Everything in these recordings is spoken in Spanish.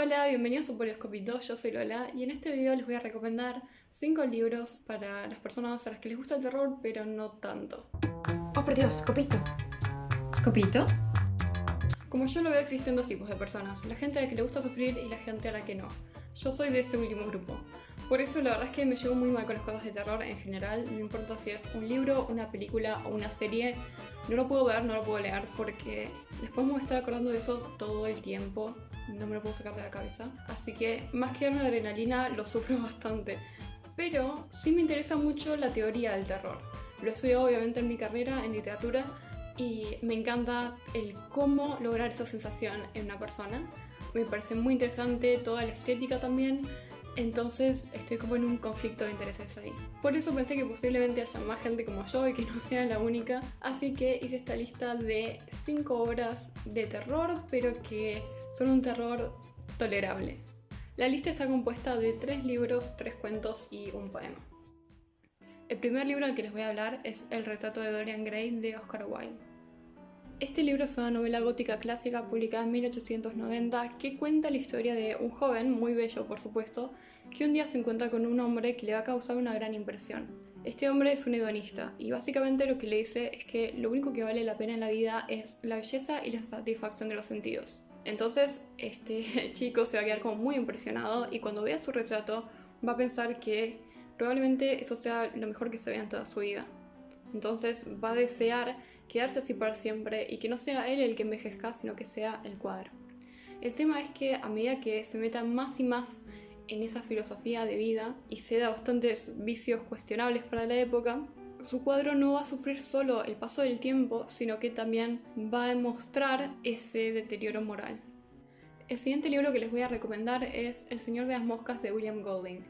Hola, bienvenidos a Polioscopito, yo soy Lola y en este video les voy a recomendar 5 libros para las personas a las que les gusta el terror, pero no tanto. Oh, por Dios, Copito. ¿Copito? Como yo lo veo, existen dos tipos de personas, la gente a la que le gusta sufrir y la gente a la que no. Yo soy de ese último grupo. Por eso la verdad es que me llevo muy mal con las cosas de terror en general, no importa si es un libro, una película o una serie, no lo puedo ver, no lo puedo leer porque después me voy a estar acordando de eso todo el tiempo, no me lo puedo sacar de la cabeza. Así que más que darme adrenalina lo sufro bastante. Pero sí me interesa mucho la teoría del terror. Lo he estudiado obviamente en mi carrera en literatura y me encanta el cómo lograr esa sensación en una persona. Me parece muy interesante toda la estética también. Entonces estoy como en un conflicto de intereses ahí. Por eso pensé que posiblemente haya más gente como yo y que no sea la única. Así que hice esta lista de 5 obras de terror, pero que son un terror tolerable. La lista está compuesta de 3 libros, 3 cuentos y un poema. El primer libro del que les voy a hablar es El retrato de Dorian Gray de Oscar Wilde. Este libro es una novela gótica clásica publicada en 1890 que cuenta la historia de un joven, muy bello por supuesto, que un día se encuentra con un hombre que le va a causar una gran impresión. Este hombre es un hedonista y básicamente lo que le dice es que lo único que vale la pena en la vida es la belleza y la satisfacción de los sentidos. Entonces este chico se va a quedar como muy impresionado y cuando vea su retrato va a pensar que probablemente eso sea lo mejor que se vea en toda su vida. Entonces va a desear quedarse así para siempre y que no sea él el que envejezca, sino que sea el cuadro. El tema es que a medida que se meta más y más en esa filosofía de vida y se da bastantes vicios cuestionables para la época, su cuadro no va a sufrir solo el paso del tiempo, sino que también va a demostrar ese deterioro moral. El siguiente libro que les voy a recomendar es El Señor de las Moscas de William Golding.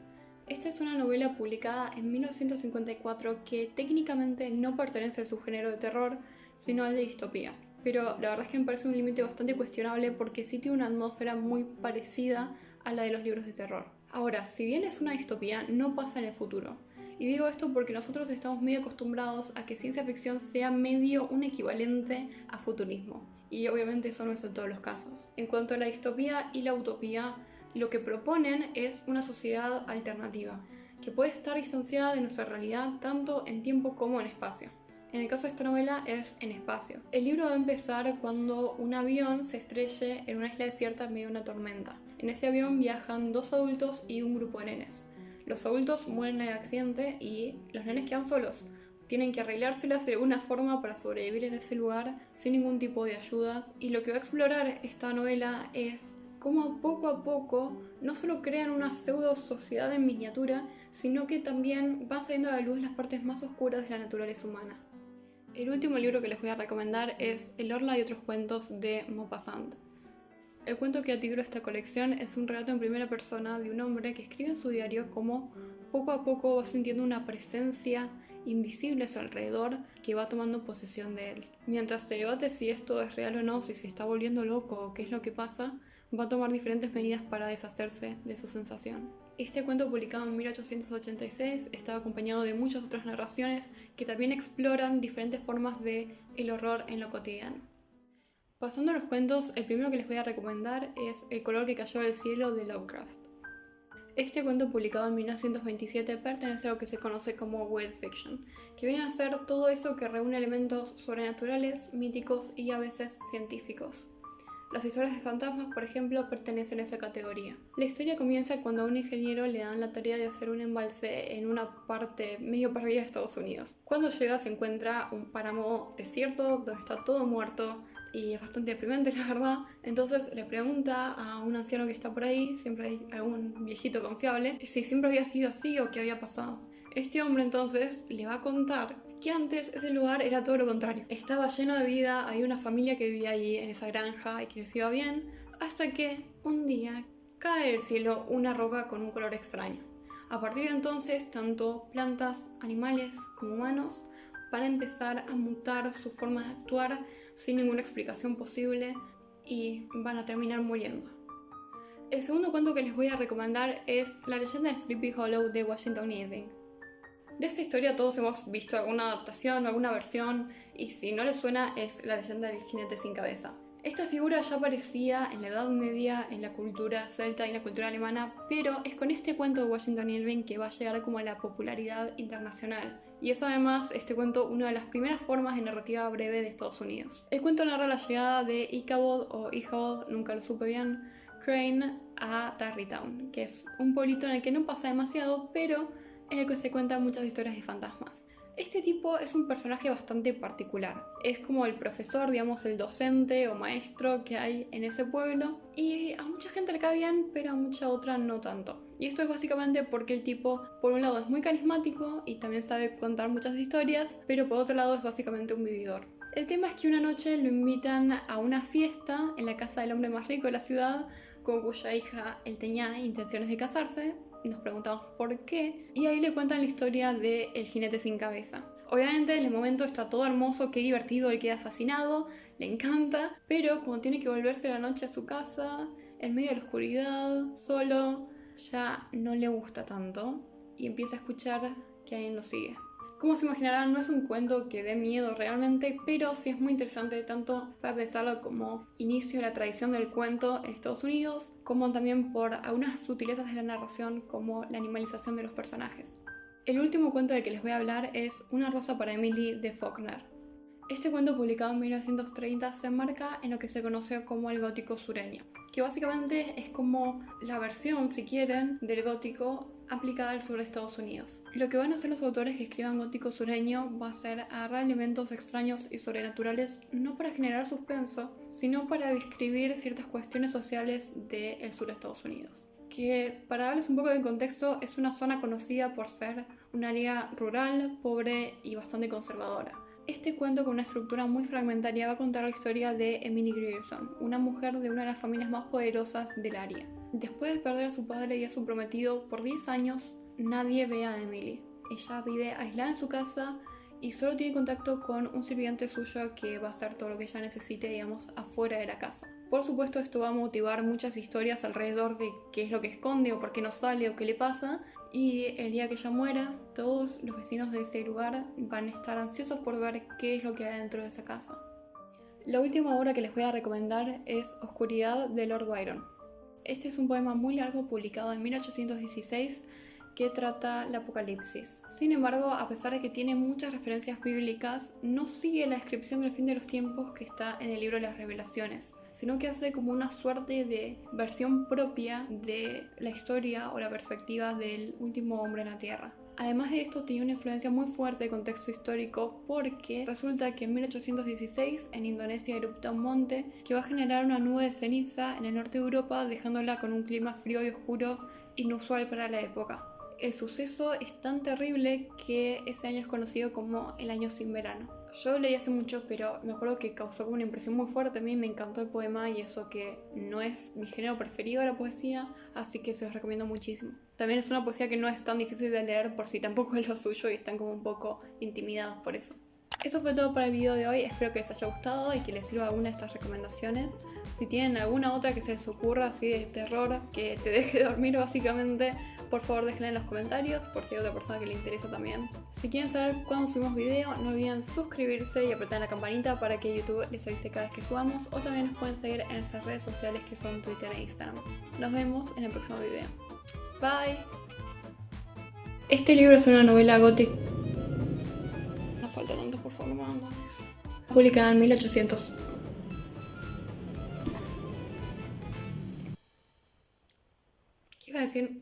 Esta es una novela publicada en 1954 que técnicamente no pertenece al subgénero de terror, sino al de distopía. Pero la verdad es que me parece un límite bastante cuestionable porque sí tiene una atmósfera muy parecida a la de los libros de terror. Ahora, si bien es una distopía, no pasa en el futuro. Y digo esto porque nosotros estamos medio acostumbrados a que ciencia ficción sea medio un equivalente a futurismo. Y obviamente eso no es en todos los casos. En cuanto a la distopía y la utopía, lo que proponen es una sociedad alternativa, que puede estar distanciada de nuestra realidad tanto en tiempo como en espacio. En el caso de esta novela es en espacio. El libro va a empezar cuando un avión se estrelle en una isla desierta en medio de una tormenta. En ese avión viajan 2 adultos y un grupo de nenes. Los adultos mueren en el accidente y los nenes quedan solos. Tienen que arreglárselas de alguna forma para sobrevivir en ese lugar sin ningún tipo de ayuda. Y lo que va a explorar esta novela es cómo poco a poco no solo crean una pseudo sociedad en miniatura, sino que también van saliendo a la luz las partes más oscuras de la naturaleza humana. El último libro que les voy a recomendar es El Orla y otros cuentos de Maupassant. El cuento que titula esta colección es un relato en primera persona de un hombre que escribe en su diario cómo poco a poco va sintiendo una presencia invisible a su alrededor que va tomando posesión de él. Mientras se debate si esto es real o no, si se está volviendo loco o qué es lo que pasa, va a tomar diferentes medidas para deshacerse de esa sensación. Este cuento, publicado en 1886, estaba acompañado de muchas otras narraciones que también exploran diferentes formas de el horror en lo cotidiano. Pasando a los cuentos, el primero que les voy a recomendar es El color que cayó del cielo de Lovecraft. Este cuento, publicado en 1927, pertenece a lo que se conoce como weird fiction, que viene a ser todo eso que reúne elementos sobrenaturales, míticos y a veces científicos. Las historias de fantasmas, por ejemplo, pertenecen a esa categoría. La historia comienza cuando a un ingeniero le dan la tarea de hacer un embalse en una parte medio perdida de Estados Unidos. Cuando llega se encuentra un páramo desierto donde está todo muerto y es bastante deprimente, la verdad. Entonces le pregunta a un anciano que está por ahí, siempre hay algún viejito confiable, si siempre había sido así o qué había pasado. Este hombre entonces le va a contar que antes ese lugar era todo lo contrario. Estaba lleno de vida, había una familia que vivía allí en esa granja y que les iba bien, hasta que un día cae del cielo una roca con un color extraño. A partir de entonces, tanto plantas, animales como humanos van a empezar a mutar su forma de actuar sin ninguna explicación posible y van a terminar muriendo. El segundo cuento que les voy a recomendar es La leyenda de Sleepy Hollow de Washington Irving. De esta historia todos hemos visto alguna adaptación o alguna versión, y si no les suena es La leyenda del jinete sin cabeza. Esta figura ya aparecía en la Edad Media, en la cultura celta y en la cultura alemana, pero es con este cuento de Washington Irving que va a llegar como a la popularidad internacional. Y es además este cuento una de las primeras formas de narrativa breve de Estados Unidos. El cuento narra la llegada de Ichabod o Ichabod, nunca lo supe bien, Crane a Tarrytown, que es un pueblito en el que no pasa demasiado, pero en el que se cuentan muchas historias de fantasmas. Este tipo es un personaje bastante particular. Es como el profesor, digamos, el docente o maestro que hay en ese pueblo. Y a mucha gente le cae bien, pero a mucha otra no tanto. Y esto es básicamente porque el tipo, por un lado, es muy carismático y también sabe contar muchas historias, pero por otro lado es básicamente un vividor. El tema es que una noche lo invitan a una fiesta en la casa del hombre más rico de la ciudad, con cuya hija él tenía intenciones de casarse. Nos preguntamos por qué, y ahí le cuentan la historia de El jinete sin cabeza. Obviamente en el momento está todo hermoso, qué divertido, él queda fascinado, le encanta, pero cuando tiene que volverse la noche a su casa, en medio de la oscuridad, solo, ya no le gusta tanto y empieza a escuchar que alguien lo sigue. Como se imaginarán, no es un cuento que dé miedo realmente, pero sí es muy interesante tanto para pensarlo como inicio de la tradición del cuento en Estados Unidos, como también por algunas sutilezas de la narración como la animalización de los personajes. El último cuento del que les voy a hablar es Una rosa para Emily de Faulkner. Este cuento, publicado en 1930, se enmarca en lo que se conoce como el gótico sureño, que básicamente es como la versión, si quieren, del gótico aplicada al sur de Estados Unidos. Lo que van a hacer los autores que escriban gótico sureño va a ser agarrar elementos extraños y sobrenaturales no para generar suspenso, sino para describir ciertas cuestiones sociales del sur de Estados Unidos. Que, para darles un poco de contexto, es una zona conocida por ser un área rural, pobre y bastante conservadora. Este cuento, con una estructura muy fragmentaria, va a contar la historia de Emily Grierson, una mujer de una de las familias más poderosas del área. Después de perder a su padre y a su prometido por 10 años, nadie ve a Emily. Ella vive aislada en su casa y solo tiene contacto con un sirviente suyo que va a hacer todo lo que ella necesite, digamos, afuera de la casa. Por supuesto, esto va a motivar muchas historias alrededor de qué es lo que esconde o por qué no sale o qué le pasa. Y el día que ella muera, todos los vecinos de ese lugar van a estar ansiosos por ver qué es lo que hay dentro de esa casa. La última obra que les voy a recomendar es Oscuridad de Lord Byron. Este es un poema muy largo publicado en 1816 que trata el apocalipsis. Sin embargo, a pesar de que tiene muchas referencias bíblicas, no sigue la descripción del fin de los tiempos que está en el libro de las Revelaciones, sino que hace como una suerte de versión propia de la historia o la perspectiva del último hombre en la Tierra. Además de esto, tiene una influencia muy fuerte de contexto histórico porque resulta que en 1816 en Indonesia erupta un monte que va a generar una nube de ceniza en el norte de Europa, dejándola con un clima frío y oscuro inusual para la época. El suceso es tan terrible que ese año es conocido como el año sin verano. Yo lo leí hace mucho, pero me acuerdo que causó como una impresión muy fuerte a mí, me encantó el poema y eso que no es mi género preferido de la poesía, así que se los recomiendo muchísimo. También es una poesía que no es tan difícil de leer por si tampoco es lo suyo y están como un poco intimidados por eso. Eso fue todo para el video de hoy, espero que les haya gustado y que les sirva alguna de estas recomendaciones. Si tienen alguna otra que se les ocurra así de terror, que te deje dormir básicamente, por favor déjenla en los comentarios por si hay otra persona que le interesa también. Si quieren saber cuándo subimos video, no olviden suscribirse y apretar la campanita para que YouTube les avise cada vez que subamos, o también nos pueden seguir en nuestras redes sociales que son Twitter e Instagram. Nos vemos en el próximo video. Bye. Este libro es una novela gótica. No falta tanto, por favor, no me hagan eso. Publicada en 1800. ¿Qué iba a decir?